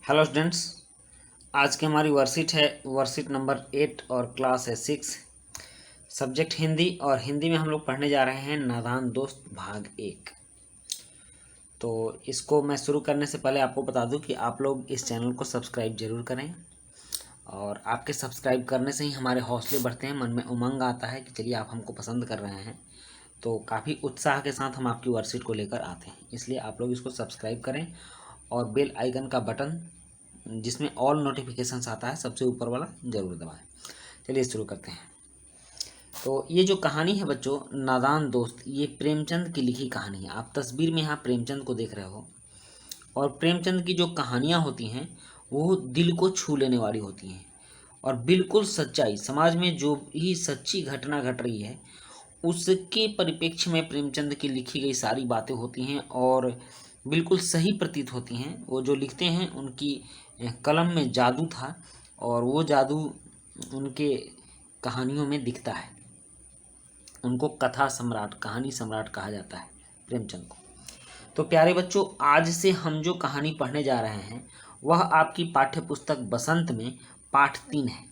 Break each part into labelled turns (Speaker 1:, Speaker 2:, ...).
Speaker 1: Hello students, आज की हमारी वर्कशीट है वर्कशीट नंबर 8 और क्लास है 6। सब्जेक्ट हिंदी, और हिंदी में हम लोग पढ़ने जा रहे हैं नादान दोस्त भाग 1। तो इसको मैं शुरू करने से पहले आपको बता दूं कि आप लोग इस चैनल को सब्सक्राइब जरूर करें, और आपके सब्सक्राइब करने से ही हमारे हौसले बढ़ते हैं, मन में उमंग आता है कि चलिए आप हमको पसंद कर रहे हैं। तो काफ़ी उत्साह के साथ हम आपकी वर्कशीट को लेकर आते हैं, इसलिए आप लोग इसको सब्सक्राइब करें और बेल आइकन का बटन जिसमें ऑल नोटिफिकेशंस आता है सबसे ऊपर वाला ज़रूर दबाएं। चलिए शुरू करते हैं। तो ये जो कहानी है बच्चों, नादान दोस्त, ये प्रेमचंद की लिखी कहानी है। आप तस्वीर में यहाँ प्रेमचंद को देख रहे हो, और प्रेमचंद की जो कहानियाँ होती हैं वो दिल को छू लेने वाली होती हैं, और बिल्कुल सच्चाई, समाज में जो भी सच्ची घटना घट रही है उसके परिप्रेक्ष्य में प्रेमचंद की लिखी गई सारी बातें होती हैं और बिल्कुल सही प्रतीत होती हैं। वो जो लिखते हैं उनकी कलम में जादू था, और वो जादू उनके कहानियों में दिखता है। उनको कथा सम्राट, कहानी सम्राट कहा जाता है प्रेमचंद को। तो प्यारे बच्चों, आज से हम जो कहानी पढ़ने जा रहे हैं वह आपकी पाठ्य पुस्तक बसंत में पाठ 3 है।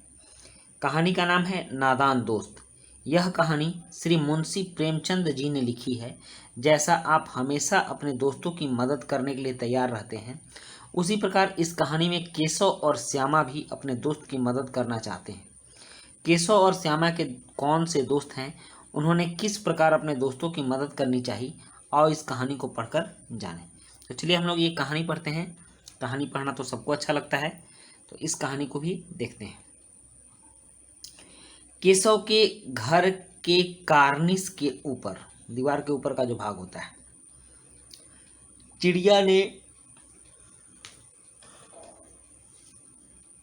Speaker 1: कहानी का नाम है नादान दोस्त। यह कहानी श्री मुंशी प्रेमचंद जी ने लिखी है। जैसा आप हमेशा अपने दोस्तों की मदद करने के लिए तैयार रहते हैं, उसी प्रकार इस कहानी में केशव और श्यामा भी अपने दोस्त की मदद करना चाहते हैं। केशव और श्यामा के कौन से दोस्त हैं, उन्होंने किस प्रकार अपने दोस्तों की मदद करनी चाहिए, और इस कहानी को पढ़कर जानें। तो चलिए हम लोग ये कहानी पढ़ते हैं। कहानी पढ़ना तो सबको अच्छा लगता है, तो इस कहानी को भी देखते हैं। केशव के घर के कार्निस के ऊपर, दीवार के ऊपर का जो भाग होता है, चिड़िया ने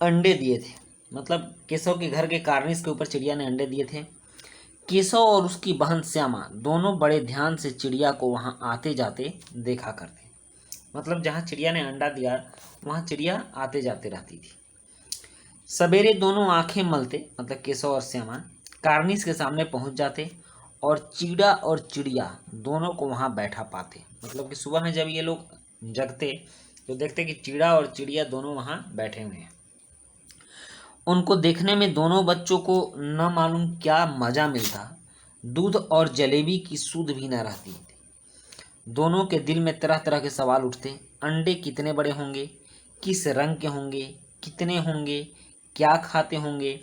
Speaker 1: अंडे दिए थे। मतलब केशव के घर के कार्निस के ऊपर चिड़िया ने अंडे दिए थे। केशव और उसकी बहन श्यामा दोनों बड़े ध्यान से चिड़िया को वहां आते जाते देखा करते। मतलब जहां चिड़िया ने अंडा दिया वहां चिड़िया आते जाते रहती थी। सवेरे दोनों आंखें मलते, मतलब केशव और श्यामा, कार्निस के सामने पहुंच जाते और चीड़ा और चिड़िया दोनों को वहां बैठा पाते। मतलब कि सुबह में जब ये लोग जगते तो देखते कि चीड़ा और चिड़िया दोनों वहां बैठे हुए हैं। उनको देखने में दोनों बच्चों को न मालूम क्या मजा मिलता। दूध और जलेबी की सूध भी न रहती थी। दोनों के दिल में तरह तरह के सवाल उठते। अंडे कितने बड़े होंगे, किस रंग के होंगे, कितने होंगे, क्या खाते होंगे,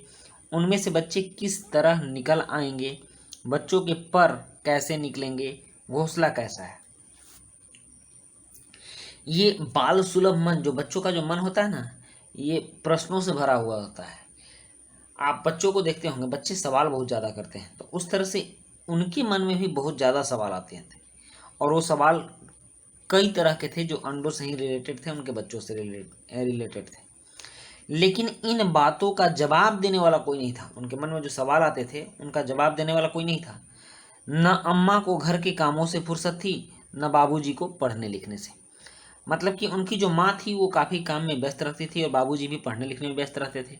Speaker 1: उनमें से बच्चे किस तरह निकल आएंगे, बच्चों के पर कैसे निकलेंगे, घोंसला कैसा है। ये बाल सुलभ मन, जो बच्चों का जो मन होता है ना, ये प्रश्नों से भरा हुआ होता है। आप बच्चों को देखते होंगे, बच्चे सवाल बहुत ज़्यादा करते हैं, तो उस तरह से उनके मन में भी बहुत ज़्यादा सवाल आते थे। और वो सवाल कई तरह के थे जो अंडों से ही रिलेटेड थे, उनके बच्चों से रिलेटेड थे। लेकिन इन बातों का जवाब देने वाला कोई नहीं था। उनके मन में जो सवाल आते थे उनका जवाब देने वाला कोई नहीं था। न अम्मा को घर के कामों से फुर्सत थी, न बाबूजी को पढ़ने लिखने से। मतलब कि उनकी जो माँ थी वो काफ़ी काम में व्यस्त रहती थी, और बाबूजी भी पढ़ने लिखने में व्यस्त रहते थे।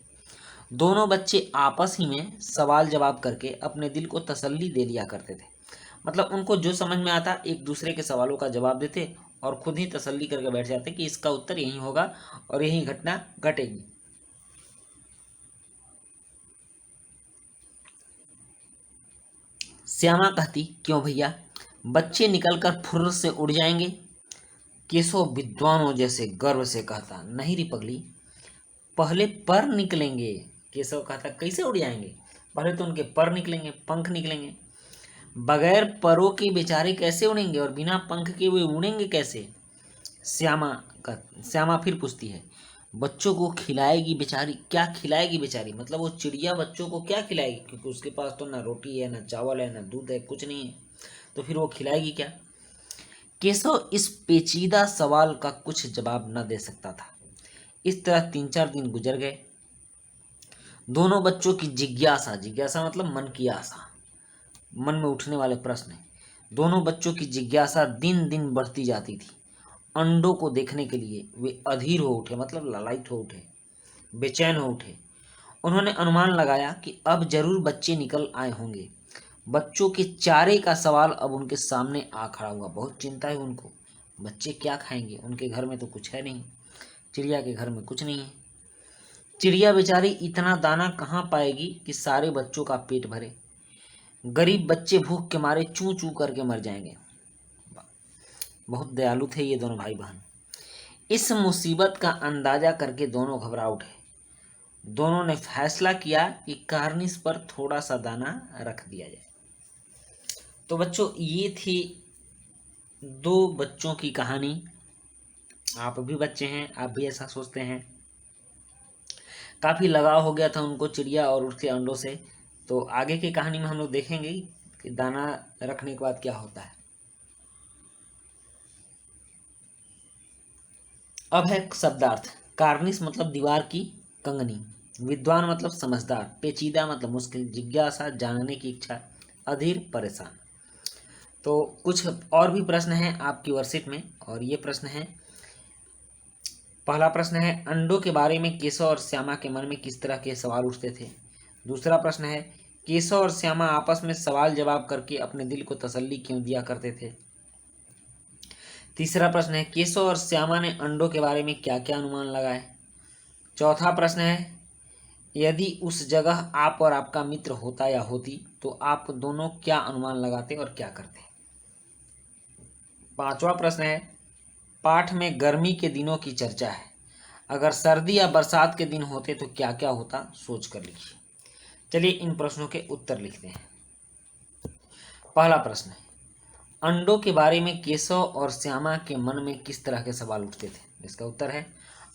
Speaker 1: दोनों बच्चे आपस ही में सवाल जवाब करके अपने दिल को तसल्ली दे लिया करते थे। मतलब उनको जो समझ में आता एक दूसरे के सवालों का जवाब देते और खुद ही तसल्ली करके बैठ जाते कि इसका उत्तर यही होगा और यही घटना घटेगी। श्यामा कहती, क्यों भैया, बच्चे निकलकर फुर्र से उड़ जाएंगे। केशव विद्वानों जैसे गर्व से कहता, नहीं री पगली, पहले पर निकलेंगे। केशव कहता, कैसे उड़ जाएंगे, पहले तो उनके पर निकलेंगे, पंख निकलेंगे। बगैर परों के बेचारे कैसे उड़ेंगे, और बिना पंख के वे उड़ेंगे कैसे। श्यामा फिर पूछती है, बच्चों को खिलाएगी बेचारी, क्या खिलाएगी बेचारी। मतलब वो चिड़िया बच्चों को क्या खिलाएगी, क्योंकि उसके पास तो ना रोटी है, ना चावल है, ना दूध है, कुछ नहीं है, तो फिर वो खिलाएगी क्या। केशव इस पेचीदा सवाल का कुछ जवाब न दे सकता था। इस तरह 3-4 दिन गुजर गए। दोनों बच्चों की जिज्ञासा, जिज्ञासा मतलब मन की आशा, मन में उठने वाले प्रश्न। दोनों बच्चों की जिज्ञासा दिन दिन बढ़ती जाती थी। अंडों को देखने के लिए वे अधीर हो उठे, मतलब लालायित हो उठे, बेचैन हो उठे। उन्होंने अनुमान लगाया कि अब जरूर बच्चे निकल आए होंगे। बच्चों के चारे का सवाल अब उनके सामने आ खड़ा हुआ। बहुत चिंता है उनको, बच्चे क्या खाएंगे, उनके घर में तो कुछ है नहीं। चिड़िया के घर में कुछ नहीं है। चिड़िया बेचारी इतना दाना कहाँ पाएगी कि सारे बच्चों का पेट भरे। गरीब बच्चे भूख के मारे चूं चूं करके मर जाएंगे। बहुत दयालु थे ये दोनों भाई बहन। इस मुसीबत का अंदाजा करके दोनों घबरा उठे। दोनों ने फैसला किया कि कार्निस पर थोड़ा सा दाना रख दिया जाए। तो बच्चों, ये थी दो बच्चों की कहानी। आप भी बच्चे हैं, आप भी ऐसा सोचते हैं। काफ़ी लगाव हो गया था उनको चिड़िया और उसके अंडों से। तो आगे की कहानी में हम लोग देखेंगे कि दाना रखने के बाद क्या होता है। अब है शब्दार्थ। कार्निस मतलब दीवार की कंगनी, विद्वान मतलब समझदार, पेचीदा मतलब मुश्किल, जिज्ञासा जानने की इच्छा, अधीर परेशान। तो कुछ और भी प्रश्न हैं आपकी वर्कशीट में, और ये प्रश्न है, पहला प्रश्न है अंडों के बारे में केशव और श्यामा के मन में किस तरह के सवाल उठते थे। दूसरा प्रश्न है केशव और श्यामा आपस में सवाल जवाब करके अपने दिल को तसल्ली क्यों दिया करते थे। तीसरा प्रश्न है केशव और श्यामा ने अंडों के बारे में क्या क्या अनुमान लगाए। चौथा प्रश्न है यदि उस जगह आप और आपका मित्र होता या होती तो आप दोनों क्या अनुमान लगाते और क्या करते। पांचवा प्रश्न है पाठ में गर्मी के दिनों की चर्चा है, अगर सर्दी या बरसात के दिन होते तो क्या क्या होता, सोच कर लिखिए। चलिए इन प्रश्नों के उत्तर लिखते हैं। पहला प्रश्न है अंडों के बारे में केशव और श्यामा के मन में किस तरह के सवाल उठते थे। इसका उत्तर है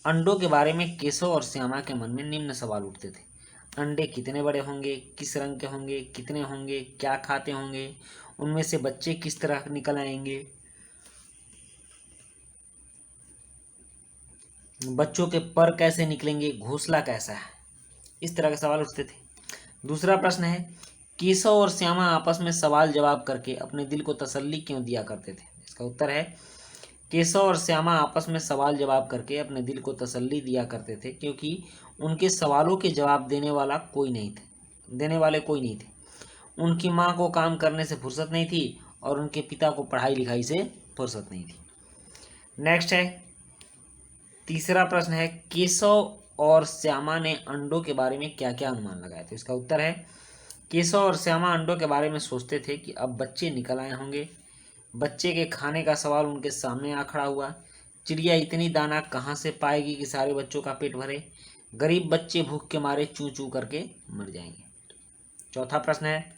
Speaker 1: अंडों के बारे में केशव और श्यामा के मन में निम्न सवाल उठते थे। अंडे कितने बड़े होंगे, किस रंग के होंगे, कितने होंगे, क्या खाते होंगे, उनमें से बच्चे किस तरह निकल आएंगे, बच्चों के पर कैसे निकलेंगे, घोंसला कैसा है। इस तरह के सवाल उठते थे। दूसरा प्रश्न है केशव और श्यामा आपस में सवाल जवाब करके अपने दिल को तसल्ली क्यों दिया करते थे। इसका उत्तर है केशव और श्यामा आपस में सवाल जवाब करके अपने दिल को तसल्ली दिया करते थे क्योंकि उनके सवालों के जवाब देने वाले कोई नहीं थे। उनकी माँ को काम करने से फुर्सत नहीं थी और उनके पिता को पढ़ाई लिखाई से फुर्सत नहीं थी। नेक्स्ट है तीसरा प्रश्न है केशव और श्यामा ने अंडों के बारे में क्या क्या अनुमान लगाए। तो इसका उत्तर है केशव और श्यामा अंडों के बारे में सोचते थे कि अब बच्चे निकल आए होंगे। बच्चे के खाने का सवाल उनके सामने आ खड़ा हुआ। चिड़िया इतनी दाना कहाँ से पाएगी कि सारे बच्चों का पेट भरे। गरीब बच्चे भूख के मारे चूं चूं करके मर जाएंगे। चौथा प्रश्न है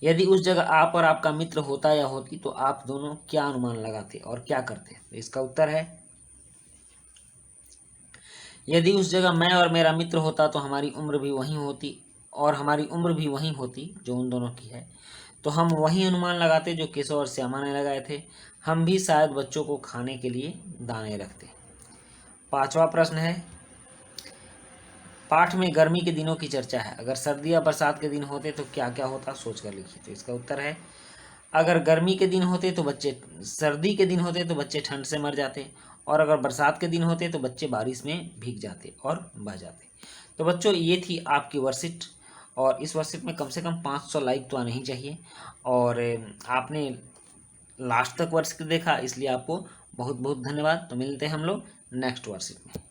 Speaker 1: यदि उस जगह आप और आपका मित्र होता या होती तो आप दोनों क्या अनुमान लगाते और क्या करते। तो इसका उत्तर है यदि उस जगह मैं और मेरा मित्र होता तो हमारी उम्र भी वही होती जो उन दोनों की है, तो हम वही अनुमान लगाते जो केशव और श्यामा ने लगाए थे। हम भी शायद बच्चों को खाने के लिए दाने रखते। पांचवा प्रश्न है पाठ में गर्मी के दिनों की चर्चा है, अगर सर्दी या बरसात के दिन होते तो क्या क्या होता, सोच कर लिखिए। तो इसका उत्तर है अगर सर्दी के दिन होते तो बच्चे ठंड से मर जाते, और अगर बरसात के दिन होते तो बच्चे बारिश में भीग जाते और बह जाते। तो बच्चों, ये थी आपकी वर्कशीट, और इस वर्कशीट में कम से कम 500 लाइक तो आना ही चाहिए। और आपने लास्ट तक वर्कशीट देखा, इसलिए आपको बहुत बहुत धन्यवाद। तो मिलते हैं हम लोग नेक्स्ट वर्कशीट में।